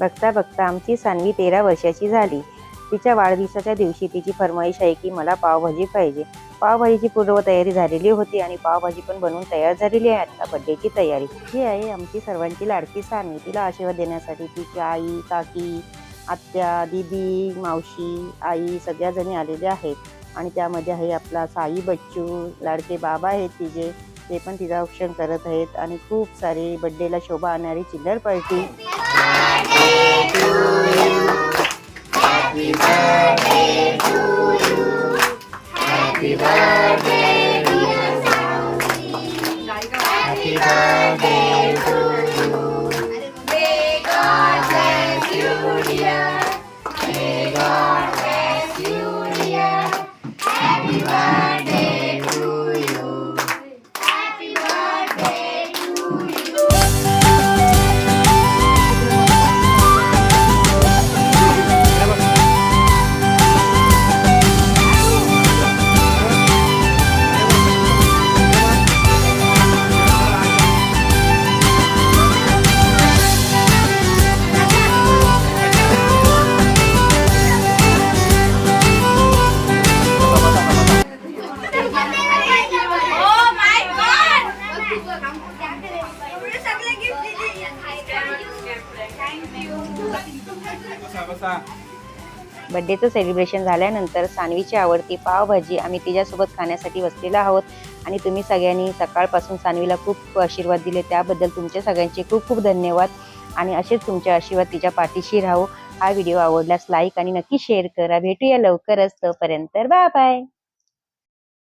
बघता बघता आमची सान्वी 13 वर्षाची झाली. तिच्या वाढदिवसाच्या दिवशी तिची फर्माईश आहे की मला पावभाजी पाहिजे. पावभाजीची पूर्वतयारी झालेली होती आणि पावभाजी पण बनवून तयार झालेली आहे. आता बड्डेची तयारी. ही आहे आमची सर्वांची लाडकी सान्वी. तिला आशीर्वाद देण्यासाठी तिची आई, काकी, आत्या, दीदी, मावशी, आई सगळ्या जणी आलेल्या आहेत आणि त्यामध्ये आहे आपला साई बच्चू, लाडके बाबा आहेत तिचे, ते पण तिचं औक्षण करत आहेत आणि खूप सारे बड्डेला शोभा आणणारी चिल्लर party. Happy birthday to you. Happy birthday dear Saudi. Happy birthday to you. May God bless you dear. May God bless you dear. Happy birthday to you. Happy birthday to you. बड्डेचं celebration झाल्यानंतर सान्वीची आवडती पावभाजी आम्ही तिच्यासोबत खाण्यासाठी बसलेलो आहोत आणि तुम्ही सगळ्यांनी सकाळपासून सान्वीला खूप आशीर्वाद दिले त्याबद्दल तुमच्या सगळ्यांचे खूप खूप धन्यवाद आणि असेच तुमचे आशीर्वाद तिच्या पाठीशी राहू. हा व्हिडिओ आवडल्यास लाईक आणि नक्की शेअर करा. भेटूया लवकरच. तोपर्यंत बाय बाय.